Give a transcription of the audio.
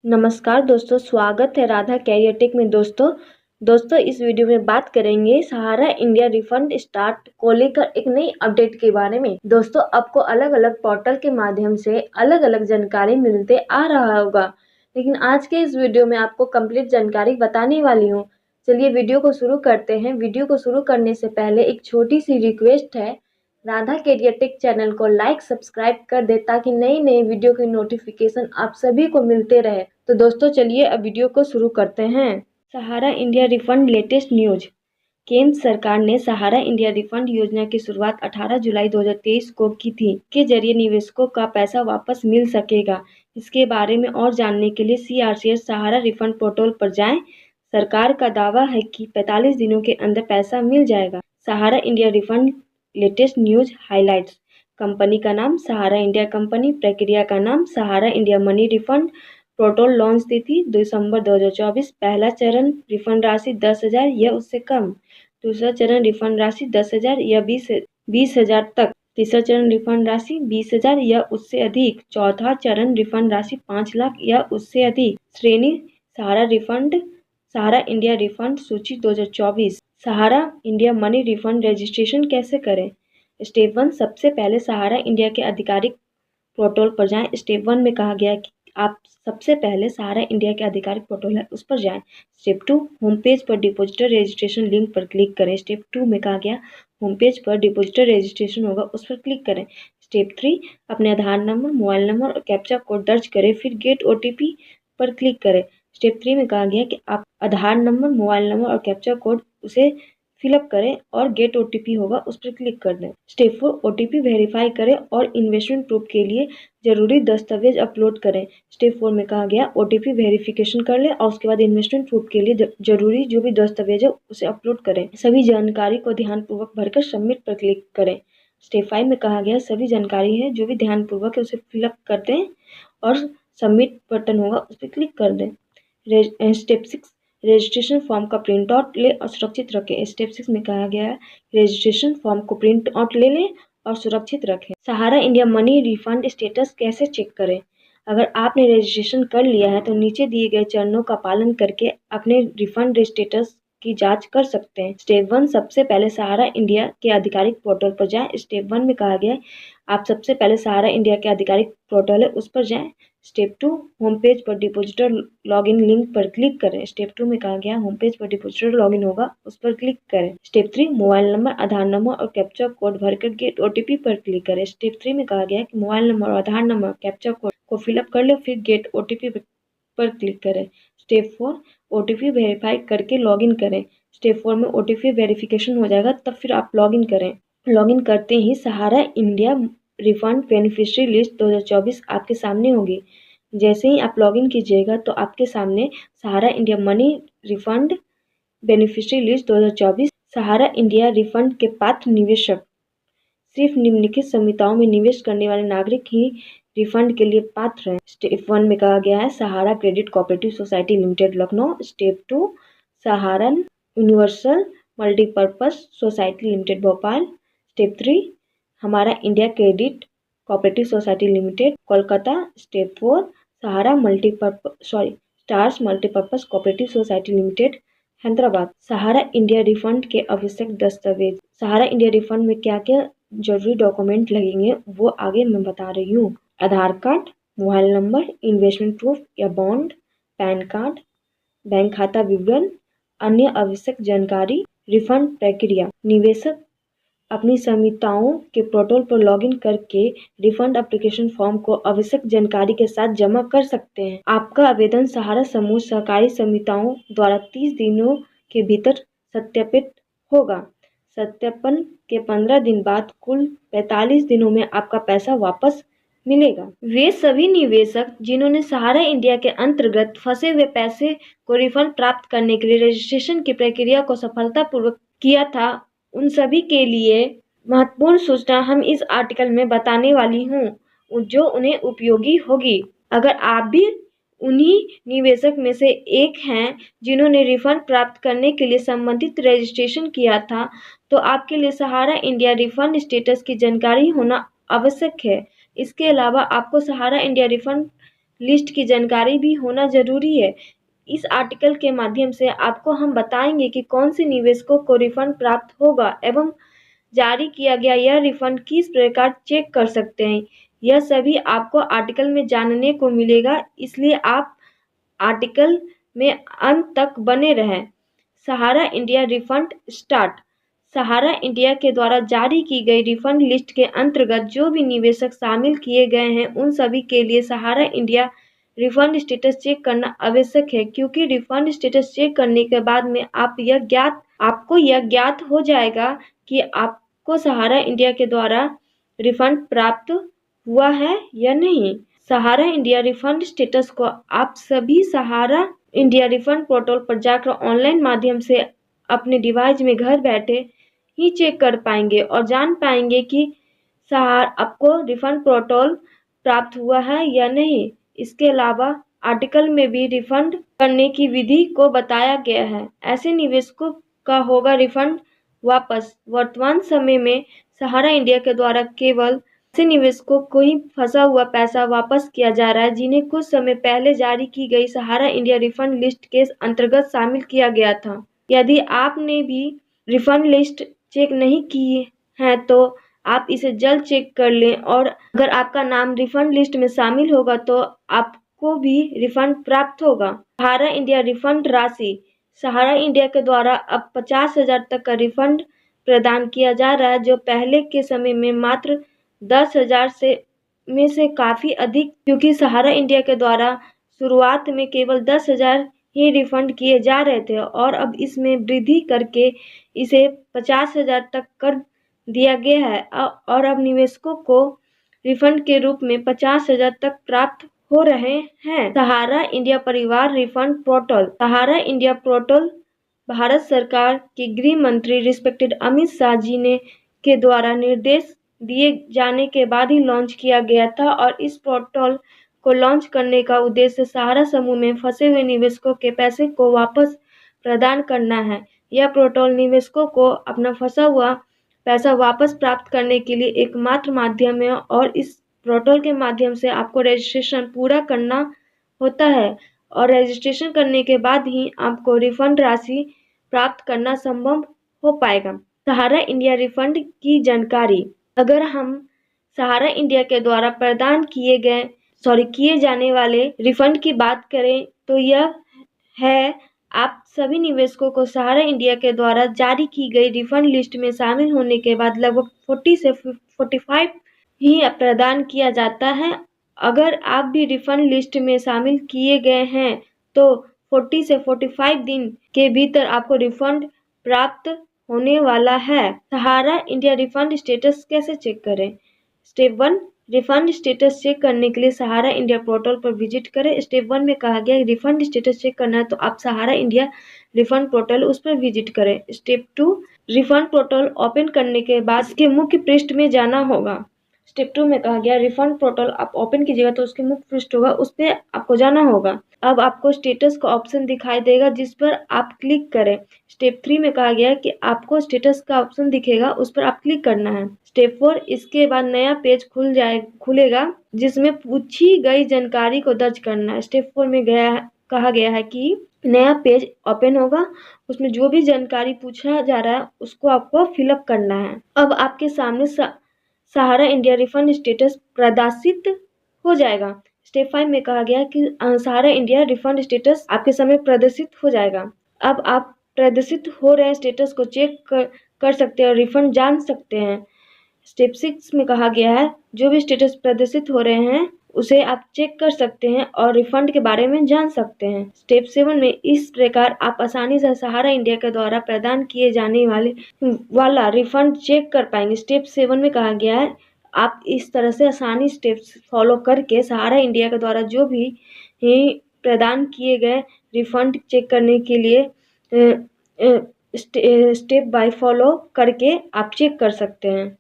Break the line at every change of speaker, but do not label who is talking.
नमस्कार दोस्तों, स्वागत है राधा कैरियर टेक में। दोस्तों इस वीडियो में बात करेंगे सहारा इंडिया रिफंड स्टार्ट को लेकर एक नई अपडेट के बारे में। दोस्तों आपको अलग अलग पोर्टल के माध्यम से अलग अलग जानकारी मिलते आ रहा होगा, लेकिन आज के इस वीडियो में आपको कंप्लीट जानकारी बताने वाली हूँ। चलिए वीडियो को शुरू करते हैं। वीडियो को शुरू करने से पहले एक छोटी सी रिक्वेस्ट है, राधा कैरियर टेक चैनल को लाइक सब्सक्राइब कर दे ताकि नई नई वीडियो की नोटिफिकेशन आप सभी को मिलते रहे। तो दोस्तों चलिए अब वीडियो को शुरू करते हैं। सहारा इंडिया रिफंड लेटेस्ट न्यूज। केंद्र सरकार ने सहारा इंडिया रिफंड योजना की शुरुआत 18 जुलाई 2023 को की थी, के जरिए निवेशकों का पैसा वापस मिल सकेगा। इसके बारे में और जानने के लिए CRCS सहारा रिफंड पोर्टल पर जाएं। सरकार का दावा है कि 45 दिनों के अंदर पैसा मिल जाएगा। Sahara India refund latest news highlights. Company का नाम सहारा इंडिया कंपनी, प्रक्रिया का नाम Sahara India money refund, portal launch तिथि दिसंबर 2024। पहला चरण रिफंड राशि 10,000 या उससे कम। दूसरा चरण रिफंड राशि 10,000 या 20,000 तक। तीसरा चरण रिफंड राशि 20,000 या उससे अधिक। चौथा चरण रिफंड राशि 5 लाख या उससे अधिक। श्रेणी सहारा इंडिया रिफंड सूची 2024। Sahara India money refund registration कैसे करें। स्टेप 1, सबसे पहले सहारा इंडिया के आधिकारिक पोर्टल पर जाएं। स्टेप 1 में कहा गया है कि आप सबसे पहले सहारा इंडिया के आधिकारिक पोर्टल है उस पर जाएं। स्टेप 2, होम पेज पर डिपॉजिटर रजिस्ट्रेशन लिंक पर क्लिक करें। स्टेप 2 में कहा गया होम पेज पर डिपॉजिटर रजिस्ट्रेशन होगा उस पर क्लिक करें। स्टेप 3, अपने आधार नंबर, मोबाइल नंबर और कैप्चा कोड दर्ज करें, फिर गेट OTP पर क्लिक करें। स्टेप 3 में कहा गया कि आप आधार नंबर, मोबाइल नंबर और कैप्चा कोड उसे फिलअप करें और गेट OTP होगा उस पर क्लिक कर दें। स्टेप 4, OTP वेरीफाई करें और इन्वेस्टमेंट प्रूफ के लिए जरूरी दस्तावेज अपलोड करें। स्टेप 4 में कहा गया OTP वेरिफिकेशन कर लें और उसके बाद इन्वेस्टमेंट प्रूफ के लिए जरूरी जो भी दस्तावेज है उसे अपलोड करें। सभी जानकारी को ध्यानपूर्वक भरकर सबमिट पर क्लिक करें। स्टेप 5 में कहा गया सभी जानकारी है जो भी ध्यानपूर्वक है उसे फिलअप कर दें और सबमिट बटन होगा उस पर क्लिक कर दें। स्टेप 6, रजिस्ट्रेशन फॉर्म का प्रिंट आउट ले और सुरक्षित रखें। स्टेप 6 में कहा गया है रजिस्ट्रेशन फॉर्म को प्रिंट आउट ले लें और सुरक्षित रखें। सहारा इंडिया मनी रिफंड स्टेटस कैसे चेक करें। अगर आपने रजिस्ट्रेशन कर लिया है तो नीचे दिए गए चरणों का पालन करके अपने रिफंड स्टेटस की जांच कर सकते हैं। स्टेप 1, सबसे पहले सहारा इंडिया के आधिकारिक पोर्टल पर जाएं। स्टेप 1 में कहा गया है आप सबसे पहले सहारा इंडिया के आधिकारिक पोर्टल है उस पर जाएं। स्टेप 2, होम पेज पर डिपॉजिटर लॉगिन लिंक पर क्लिक करें। स्टेप 2 में कहा गया होम पेज पर डिपॉजिटर लॉगिन होगा उस पर क्लिक करें। स्टेप 3, मोबाइल नंबर, आधार नंबर और कैप्चा कोड भरकर गेट OTP पर क्लिक करें। स्टेप 3 में कहा गया कि मोबाइल नंबर और आधार नंबर कैप्चा कोड को फिलअप कर ले, फिर गेट OTP पर क्लिक करें। स्टेप 4, OTP वेरीफाई करके लॉगिन करें। स्टेप 4 में OTP वेरिफिकेशन हो जाएगा तब फिर आप लॉगिन करें। लॉगिन करते ही सहारा इंडिया रिफंड बेनिफिशियरी लिस्ट 2024 आपके सामने होगी। जैसे ही आप लॉगिन कीजिएगा तो आपके सामने Sahara India money refund beneficiary list 2024। Sahara India refund के पात्र निवेशक सिर्फ निम्नलिखित संहिताओं में निवेश करने वाले नागरिक ही रिफंड के लिए पात्र हैं। स्टेप 1 में कहा गया है Sahara credit cooperative society limited Lucknow. Step 2, Sahara universal multipurpose society limited Bhopal. Step 3, Humara India credit cooperative society limited Kolkata. Step 4, stars multipurpose cooperative society limited Hyderabad. Sahara India refund के आवश्यक दस्तावेज। सहारा इंडिया रिफंड में क्या क्या जरूरी डॉक्यूमेंट लगेंगे वो आगे मैं बता रही हूँ। Aadhaar card, mobile number, investment proof या बॉन्ड, पैन कार्ड, बैंक खाता विवरण, अन्य आवश्यक जानकारी। रिफंड प्रक्रिया। निवेशक अपनी संहिताओं के पोर्टल पर लॉगिन करके रिफंड एप्लीकेशन फॉर्म को आवश्यक जानकारी के साथ जमा कर सकते हैं। आपका आवेदन सहारा समूह सहकारी समितियों द्वारा 30 दिनों के भीतर सत्यापित होगा। सत्यापन के 15 दिन बाद कुल 45 दिनों में आपका पैसा वापस मिलेगा। वे सभी निवेशक जिन्होंने सहारा इंडिया के अंतर्गत फंसे हुए पैसे को रिफंड प्राप्त करने के लिए रजिस्ट्रेशन की प्रक्रिया को सफलतापूर्वक किया था, उन सभी के लिए महत्वपूर्ण सूचना हम इस आर्टिकल में बताने वाली हूँ जो उन्हें उपयोगी होगी। अगर आप भी उन्हीं निवेशक में से एक हैं जिन्होंने रिफंड प्राप्त करने के लिए संबंधित रजिस्ट्रेशन किया था, तो आपके लिए सहारा इंडिया रिफंड स्टेटस की जानकारी होना आवश्यक है। इसके अलावा आपको सहारा इंडिया रिफंड लिस्ट की जानकारी भी होना जरूरी है। इस आर्टिकल के माध्यम से आपको हम बताएंगे कि कौन से निवेशकों को रिफंड प्राप्त होगा एवं जारी किया गया यह रिफंड किस प्रकार चेक कर सकते हैं। यह सभी आपको आर्टिकल में जानने को मिलेगा, इसलिए आप आर्टिकल में अंत तक बने रहें। सहारा इंडिया रिफंड स्टार्ट। सहारा इंडिया के द्वारा जारी की गई रिफंड लिस्ट के अंतर्गत जो भी निवेशक शामिल किए गए हैं उन सभी के लिए सहारा इंडिया रिफंड स्टेटस चेक करना आवश्यक है, क्योंकि रिफंड स्टेटस चेक करने के बाद में आपको यह ज्ञात हो जाएगा कि आपको सहारा इंडिया के द्वारा रिफंड प्राप्त हुआ है या नहीं। सहारा इंडिया रिफंड स्टेटस को आप सभी सहारा इंडिया रिफंड पोर्टल पर जाकर ऑनलाइन माध्यम से अपने डिवाइस में घर बैठे ही चेक कर पाएंगे और जान पाएंगे कि आपको रिफंड पोर्टल प्राप्त हुआ है या नहीं। इसके अलावा आर्टिकल में भी रिफंड करने की विधि को बताया गया है। ऐसे निवेशकों का होगा रिफंड वापस। वर्तमान समय में सहारा इंडिया के द्वारा केवल ऐसे निवेशकों को ही फंसा हुआ पैसा वापस किया जा रहा है जिन्हें कुछ समय पहले जारी की गई सहारा इंडिया रिफंड लिस्ट के अंतर्गत शामिल किया गया था। यदि आपने भी रिफंड लिस्ट चेक नहीं की है तो आप इसे जल्द चेक कर लें, और अगर आपका नाम रिफंड लिस्ट में शामिल होगा तो आपको भी रिफंड प्राप्त होगा। सहारा इंडिया रिफंड राशि। सहारा इंडिया के द्वारा अब 50,000 तक का रिफंड प्रदान किया जा रहा है, जो पहले के समय में मात्र 10,000 से काफ़ी अधिक, क्योंकि सहारा इंडिया के द्वारा शुरुआत में केवल 10,000 ही रिफंड किए जा रहे थे और अब इसमें वृद्धि करके इसे 50,000 तक कर दिया गया है और अब निवेशकों को रिफंड के रूप में 50,000 तक प्राप्त हो रहे हैं। सहारा इंडिया परिवार रिफंड पोर्टल। सहारा इंडिया पोर्टल भारत सरकार के गृह मंत्री रिस्पेक्टेड अमित शाह जी ने के द्वारा निर्देश दिए जाने के बाद ही लॉन्च किया गया था, और इस पोर्टल को लॉन्च करने का उद्देश्य सहारा समूह में फंसे हुए निवेशकों के पैसे को वापस प्रदान करना है। यह पोर्टल निवेशकों को अपना फंसा हुआ पैसा वापस प्राप्त करने के लिए एकमात्र माध्यम है, और इस पोर्टल के माध्यम से आपको रजिस्ट्रेशन पूरा करना होता है और रजिस्ट्रेशन करने के बाद ही आपको रिफंड राशि प्राप्त करना संभव हो पाएगा। सहारा इंडिया रिफंड की जानकारी। अगर हम सहारा इंडिया के द्वारा प्रदान किए जाने वाले रिफंड की बात करें तो यह है, आप सभी निवेशकों को सहारा इंडिया के द्वारा जारी की गई रिफंड लिस्ट में शामिल होने के बाद लगभग 40 से 45 ही प्रदान किया जाता है। अगर आप भी रिफंड लिस्ट में शामिल किए गए हैं तो 40 से 45 दिन के भीतर आपको रिफंड प्राप्त होने वाला है। सहारा इंडिया रिफंड स्टेटस कैसे चेक करें। स्टेप 1, रिफंड स्टेटस चेक करने के लिए सहारा इंडिया पोर्टल पर विजिट करें। स्टेप 1 में कहा गया रिफंड स्टेटस चेक करना है तो आप सहारा इंडिया रिफंड पोर्टल उस पर विजिट करें। स्टेप 2, रिफंड पोर्टल ओपन करने के बाद इसके मुख्य पृष्ठ में जाना होगा। स्टेप 2 में कहा गया रिफंड पोर्टल आप ओपन कीजिएगा तो उसके मुख्य पृष्ठ होगा, उस पर आपको जाना होगा। अब आपको स्टेटस का ऑप्शन दिखाई देगा जिस पर आप क्लिक करें। स्टेप 3 में कहा गया कि आपको स्टेटस का ऑप्शन दिखेगा, उस पर आप क्लिक करना है। स्टेप 4, इसके बाद नया पेज खुलेगा जिसमें पूछी गई जानकारी को दर्ज करना है। स्टेप 4 में कहा गया है कि नया पेज ओपन होगा, उसमें जो भी जानकारी पूछा जा रहा है उसको आपको फिलअप करना है। अब आपके सामने सहारा इंडिया रिफंड स्टेटस प्रदर्शित हो जाएगा। स्टेप 5 में कहा गया कि सहारा इंडिया रिफंड स्टेटस आपके सामने प्रदर्शित हो जाएगा। अब आप प्रदर्शित हो रहे स्टेटस को चेक कर सकते हैं और रिफंड जान सकते हैं। स्टेप 6 में कहा गया है जो भी स्टेटस प्रदर्शित हो रहे हैं उसे आप चेक कर सकते हैं और रिफंड के बारे में जान सकते हैं। स्टेप 7 में इस प्रकार आप आसानी से सहारा इंडिया के द्वारा प्रदान किए जाने वाला रिफंड चेक कर पाएंगे। स्टेप 7 में कहा गया है आप इस तरह से आसानी स्टेप्स फॉलो करके सहारा इंडिया के द्वारा जो भी प्रदान किए गए रिफंड चेक करने के लिए स्टेप बाय फॉलो करके आप चेक कर सकते हैं।